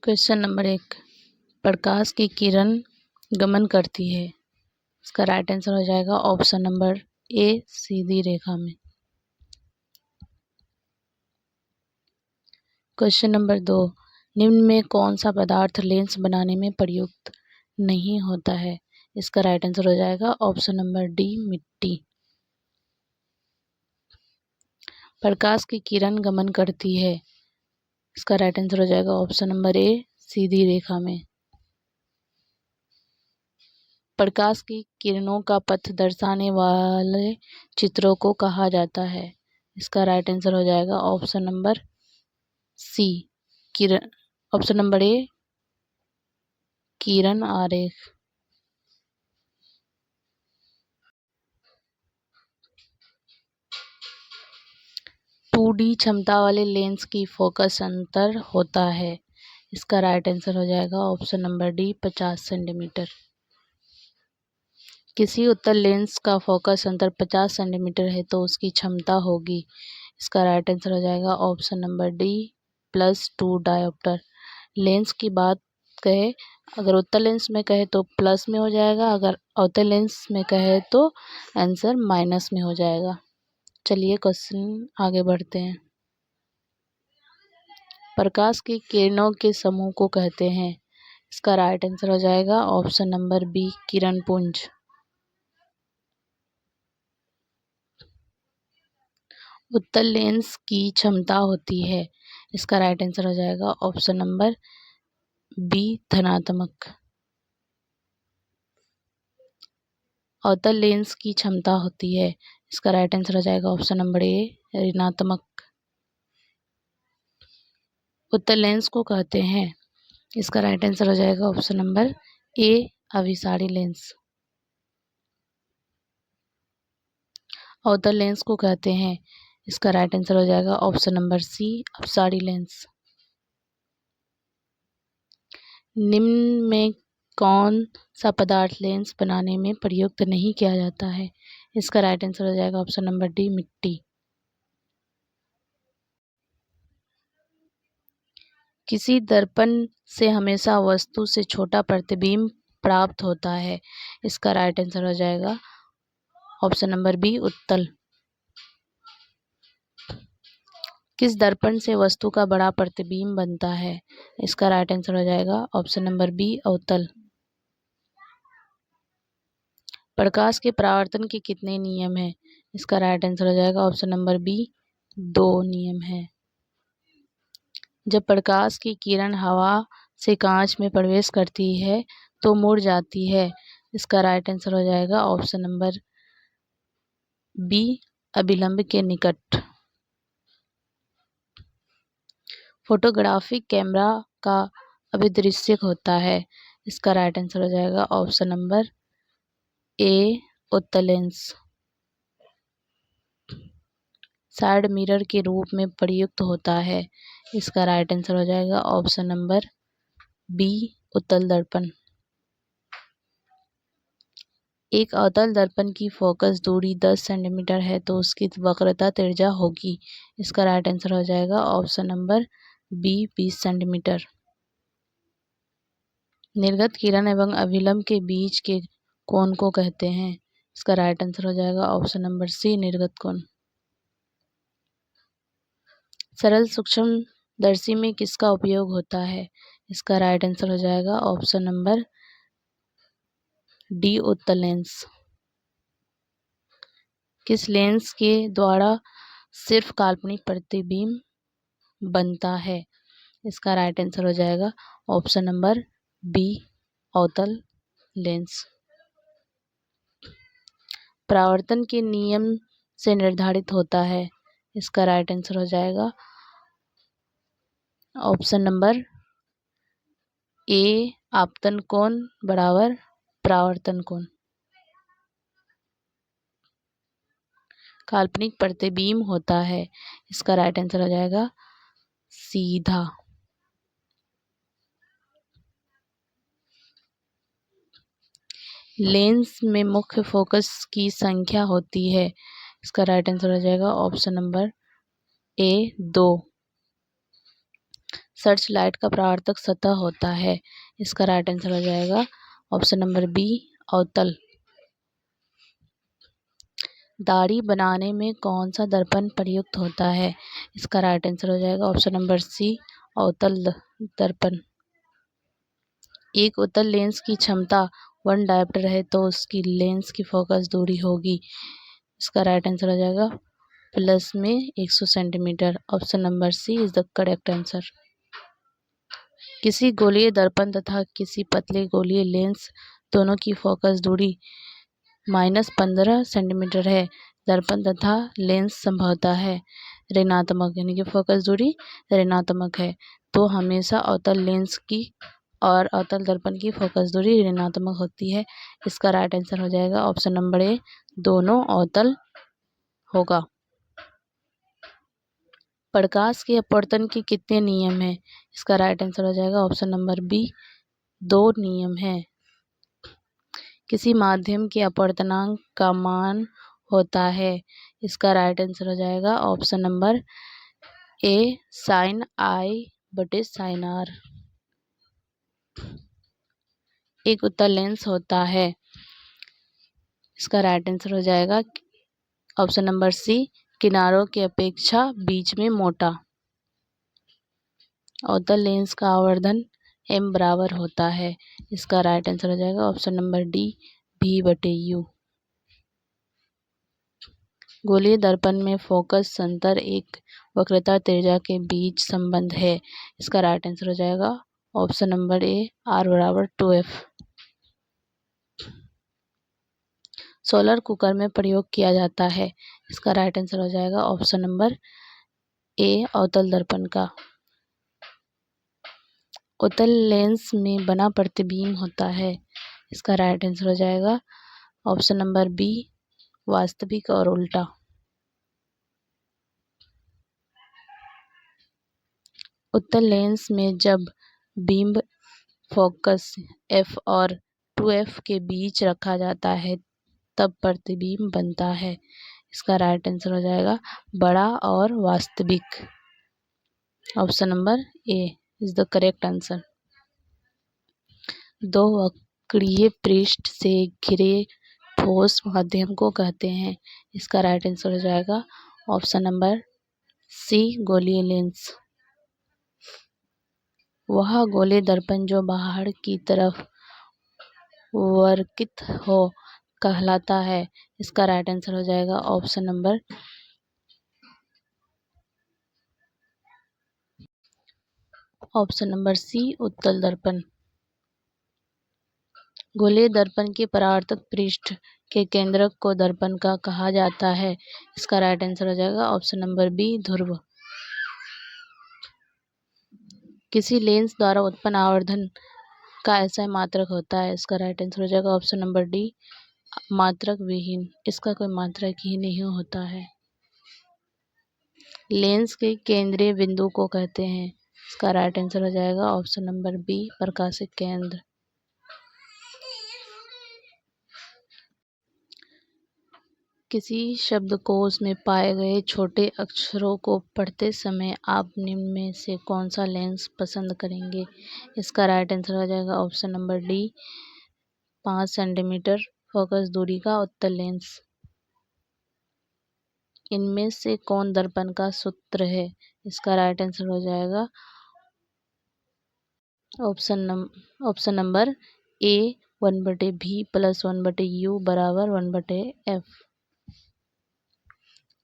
Question number 1, प्रकाश की किरण गमन करती है। इसका राइट आंसर हो जाएगा ऑप्शन नंबर ए, सीधी रेखा में। क्वेश्चन नंबर 2, निम्न में कौन सा पदार्थ लेंस बनाने में प्रयुक्त नहीं होता है। इसका राइट आंसर हो जाएगा ऑप्शन नंबर डी, मिट्टी। प्रकाश की किरण गमन करती है। इसका राइट आंसर हो जाएगा ऑप्शन नंबर ए, सीधी रेखा में। प्रकाश की किरणों का पथ दर्शाने वाले चित्रों को कहा जाता है। इसका राइट आंसर हो जाएगा ऑप्शन नंबर सी, किरण। ऑप्शन नंबर ए, किरण आरेख। टू डी क्षमता वाले लेंस की फोकस अंतर होता है। इसका राइट आंसर हो जाएगा ऑप्शन नंबर डी, 50 सेंटीमीटर। किसी उत्तल लेंस का फोकस अंतर 50 सेंटीमीटर है तो उसकी क्षमता होगी। इसका राइट आंसर हो जाएगा option number D, +2 dioptre. Lens की बात कहे, अगर उत्तल लेंस में कहे तो प्लस में हो जाएगा, अगर अवतल लेंस में कहे तो आंसर माइनस में हो जाएगा। चलिए क्वेश्चन आगे बढ़ते हैं। प्रकाश की किरणों के समूह को कहते हैं। इसका राइट आंसर हो जाएगा ऑप्शन नंबर बी, किरण पुंज। उत्तल लेंस की क्षमता होती है। इसका राइट आंसर हो जाएगा ऑप्शन नंबर बी, धनात्मक। अवतल लेंस की क्षमता होती है। इसका राइट आंसर हो जाएगा ऑप्शन नंबर ए, ऋणात्मक। उत्तल लेंस को कहते हैं। इसका राइट आंसर हो जाएगा ऑप्शन नंबर ए, अभिसारी लेंस। अवतल लेंस को कहते हैं। इसका राइट आंसर हो जाएगा ऑप्शन नंबर सी, अपसारी लेंस। निम्न में कौन सा पदार्थ लेंस बनाने में प्रयुक्त नहीं किया जाता है। इसका राइट आंसर हो जाएगा ऑप्शन नंबर डी, मिट्टी। किसी दर्पण से हमेशा वस्तु से छोटा प्रतिबिंब प्राप्त होता है। इसका राइट आंसर हो जाएगा ऑप्शन नंबर बी, उत्तल। किस दर्पण से वस्तु का बड़ा प्रतिबिंब बनता है। इसका राइट आंसर हो जाएगा ऑप्शन नंबर बी, अवतल। प्रकाश के परावर्तन के कितने नियम हैं। इसका राइट आंसर हो जाएगा ऑप्शन नंबर बी, 2 नियम हैं। जब प्रकाश की किरण हवा से कांच में प्रवेश करती है तो मुड़ जाती है। इसका राइट आंसर हो जाएगा ऑप्शन नंबर बी, अभिलंब के निकट। फोटोग्राफिक कैमरा का अभिदृश्यक होता है। इसका राइट आंसर हो जाएगा ऑप्शन नंबर ए, उत्तल लेंस। साइड मिरर के रूप में प्रयुक्त होता है। इसका राइट आंसर हो जाएगा ऑप्शन नंबर बी, उत्तल दर्पण। एक अवतल दर्पण की फोकस दूरी 10 सेंटीमीटर है तो उसकी वक्रता त्रिज्या होगी। इसका राइट आंसर हो जाएगा ऑप्शन नंबर बी, 20 सेंटीमीटर। निर्गत किरण एवं अभिलंब के बीच के कोण को कहते हैं। इसका राइट आंसर हो जाएगा ऑप्शन नंबर सी, निर्गत कोण। सरल सूक्ष्मदर्शी में किसका उपयोग होता है। इसका राइट आंसर हो जाएगा ऑप्शन नंबर डी, उत्तल लेंस। किस लेंस के द्वारा सिर्फ काल्पनिक प्रतिबिंब बनता है। इसका राइट आंसर हो जाएगा ऑप्शन नंबर बी, अवतल लेंस। परावर्तन के नियम से निर्धारित होता है। इसका राइट आंसर हो जाएगा ऑप्शन नंबर ए, आपतन कोण बराबर परावर्तन कोण। काल्पनिक प्रतिबिंब होता है। इसका राइट आंसर हो जाएगा सीधा। लेंस में मुख्य फोकस की संख्या होती है। इसका राइट आंसर हो जाएगा ऑप्शन नंबर ए, 2। सर्च लाइट का परावर्तक सतह होता है। इसका राइट आंसर हो जाएगा ऑप्शन नंबर बी, अवतल। दाढ़ी बनाने में कौन सा दर्पण प्रयुक्त होता है? इसका राइट आंसर हो जाएगा ऑप्शन नंबर सी, अवतल दर्पण। एक उत्तल लेंस की क्षमता 1 डायोप्टर है तो उसकी लेंस की फोकस दूरी होगी। इसका राइट आंसर हो जाएगा प्लस में 100 centimetre. Option number C is the correct answer. किसी गोलीय दर्पण तथा किसी पतले गोलीय लेंस दोनों की फोकस दूरी -15 सेंटीमीटर है। दर्पण तथा लेंस संभवतः है ऋणात्मक, यानी कि फोकस दूरी ऋणात्मक है, तो हमेशा अवतल लेंस की और अवतल दर्पण की फोकस दूरी ऋणात्मक होती है। इसका राइट आंसर हो जाएगा ऑप्शन नंबर ए, दोनों अवतल होगा। प्रकाश के अपवर्तन के कितने नियम हैं? इसका राइट आंसर हो जाएगा ऑप्शन नंबर बी, 2 नियम हैं। किसी माध्यम के अपवर्तनांक का मान होता है। इसका राइट आंसर हो जाएगा ऑप्शन नंबर ए, साइन आई बटे साइन आर। एक उत्तल लेंस होता है। इसका राइट आंसर हो जाएगा ऑप्शन नंबर सी, किनारों की अपेक्षा बीच में मोटा। अवतल लेंस का आवर्धन m बराबर होता है। इसका राइट आंसर हो जाएगा ऑप्शन नंबर डी, v बटे u। गोलीय दर्पण में फोकस संतर एक वक्रता त्रिज्या के बीच संबंध है। इसका राइट आंसर हो जाएगा ऑप्शन नंबर ए, r बराबर 2f। सोलर कुकर में प्रयोग किया जाता है। इसका राइट आंसर हो जाएगा ऑप्शन नंबर ए, अवतल दर्पण का। उत्तल लेंस में बना प्रतिबिंब होता है। इसका राइट आंसर हो जाएगा ऑप्शन नंबर बी, वास्तविक और उल्टा। उत्तल लेंस में जब बीम फोकस f और 2f के बीच रखा जाता है तब प्रतिबिंब बनता है। इसका राइट आंसर हो जाएगा बड़ा और वास्तविक। Option number A is the correct answer. दो वक्रीय पृष्ठ से घिरे ठोस माध्यम को कहते हैं। इसका राइट आंसर हो जाएगा ऑप्शन नंबर सी, गोलीय लेंस। वह गोलीय दर्पण जो बाहर की तरफ वर्कित हो कहलाता है। इसका राइट आंसर हो जाएगा ऑप्शन नंबर सी, उत्तल दर्पण। गोलीय दर्पण के परावर्तक पृष्ठ के केंद्रक को दर्पण का कहा जाता है। इसका राइट आंसर हो जाएगा ऑप्शन नंबर बी, ध्रुव। किसी लेंस द्वारा उत्पन्न आवर्धन का ऐसा मात्रक होता है। इसका राइट आंसर हो जाएगा ऑप्शन नंबर डी, मात्रक विहीन। इसका कोई मात्रक ही नहीं होता है। लेंस के केंद्रीय बिंदु को कहते हैं। इसका राइट आंसर हो जाएगा ऑप्शन नंबर बी, प्रकाशिक केंद्र। किसी शब्दकोश में पाए गए छोटे अक्षरों को पढ़ते समय आप निम्न में से कौन सा लेंस पसंद करेंगे? इसका राइट आंसर हो जाएगा option number D, 5 centimetre focus दूरी का उत्तल लेंस। इनमें से कौन दर्पण का सूत्र है? इसका राइट आंसर हो जाएगा ऑप्शन नंबर ए, 1/v प्लस 1/u बराबर 1/f।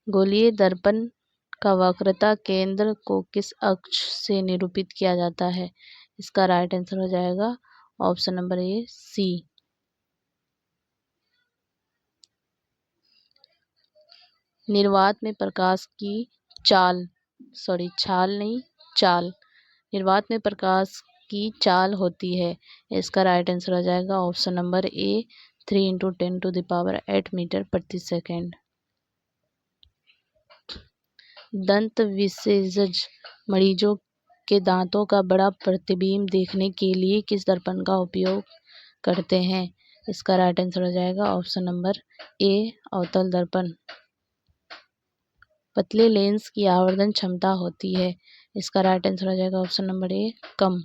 गोलीय दर्पण का वक्रता केंद्र को किस अक्ष से निरूपित किया जाता है? इसका राइट आंसर हो जाएगा ऑप्शन नंबर ए, सी। निर्वात में प्रकाश की छाल निर्वात में प्रकाश की चाल होती है। इसका राइट आंसर हो जाएगा ऑप्शन नंबर ए, 3 × 10⁸ मीटर प्रति सेकेंड। दंत विशेषज्ञ मरीजों के दांतों का बड़ा प्रतिबिंब देखने के लिए किस दर्पण का उपयोग करते हैं? इसका राइट आंसर हो जाएगा ऑप्शन नंबर ए, अवतल दर्पण। पतले लेंस की आवर्धन क्षमता होती है। इसका राइट आंसर हो जाएगा ऑप्शन नंबर ए कम।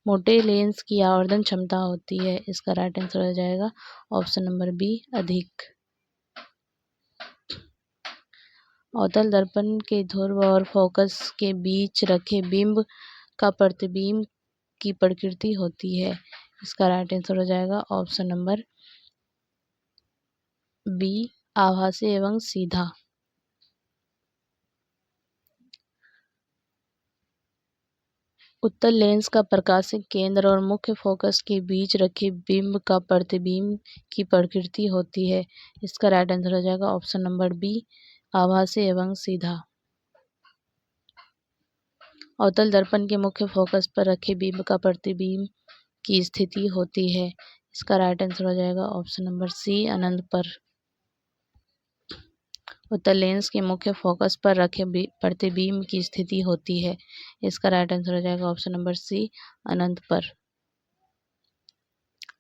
मोटे लेंस की आवर्धन क्षमता होती है, इसका राइट आंसर हो जाएगा ऑप्शन नंबर बी अधिक। अवतल दर्पण के ध्रुव और फोकस के बीच रखे बिंब का प्रतिबिंब की प्रकृति होती है, इसका राइट आंसर हो जाएगा ऑप्शन नंबर बी आभासी एवं सीधा। उत्तल लेंस का प्रकाशिक केंद्र और मुख्य फोकस के बीच रखे बिंब का प्रतिबिंब की प्रकृति होती है, इसका राइट आंसर हो जाएगा ऑप्शन नंबर बी आभासी एवं सीधा। अवतल दर्पण के मुख्य फोकस पर रखे बिंब का प्रतिबिंब की स्थिति होती है, इसका राइट आंसर हो जाएगा ऑप्शन नंबर सी अनंत पर। उत्तल लेंस के मुख्य फोकस पर रखे प्रतिबिंब की स्थिति होती है, इसका राइट आंसर हो जाएगा ऑप्शन नंबर सी अनंत पर।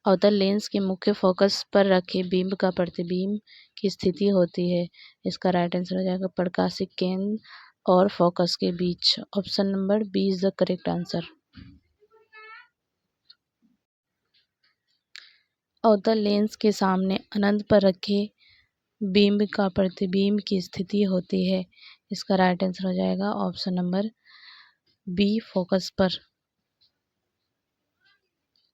अवतल लेंस के मुख्य फोकस पर रखे बिंब का प्रतिबिंब की स्थिति होती है, इसका राइट आंसर हो जाएगा प्रकाशिक केंद्र और फोकस के बीच, option number B is the correct answer. अवतल लेंस के सामने अनंत पर रखे बिंब का प्रतिबिंब की स्थिति होती है, इसका राइट आंसर हो जाएगा ऑप्शन नंबर बी फोकस पर।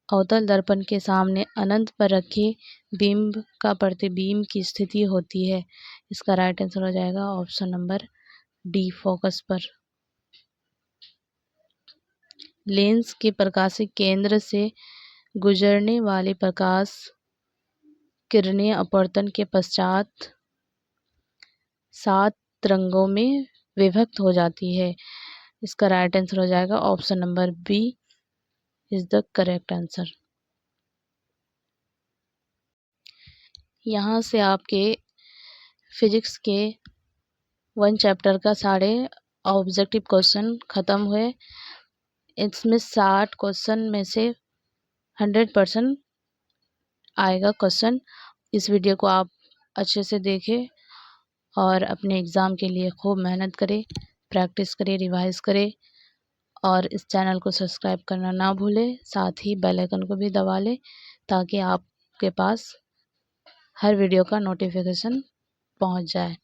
अवतल दर्पण के सामने अनंत पर रखे बिंब का प्रतिबिंब की स्थिति होती है, इसका राइट आंसर हो जाएगा ऑप्शन नंबर डी फोकस पर। लेंस के प्रकाशिक केंद्र से गुजरने वाली प्रकाश किरणें अपवर्तन के पश्चात 7 रंगों में विभक्त हो जाती है, इसका राइट आंसर हो जाएगा option number B is the correct answer. यहाँ से आपके फिजिक्स के 1 चैप्टर का सारे ऑब्जेक्टिव क्वेश्चन खत्म हुए। इसमें 60 क्वेश्चन में से 100% आएगा क्वेश्चन। इस वीडियो को आप अच्छे से देखें और अपने एग्ज़ाम के लिए खूब मेहनत करें, प्रैक्टिस करें, रिवाइज करें और इस चैनल को सब्सक्राइब करना ना भूलें। साथ ही बेल आइकन को भी दबा लें ताकि आपके पास हर वीडियो का नोटिफिकेशन पहुंच जाए।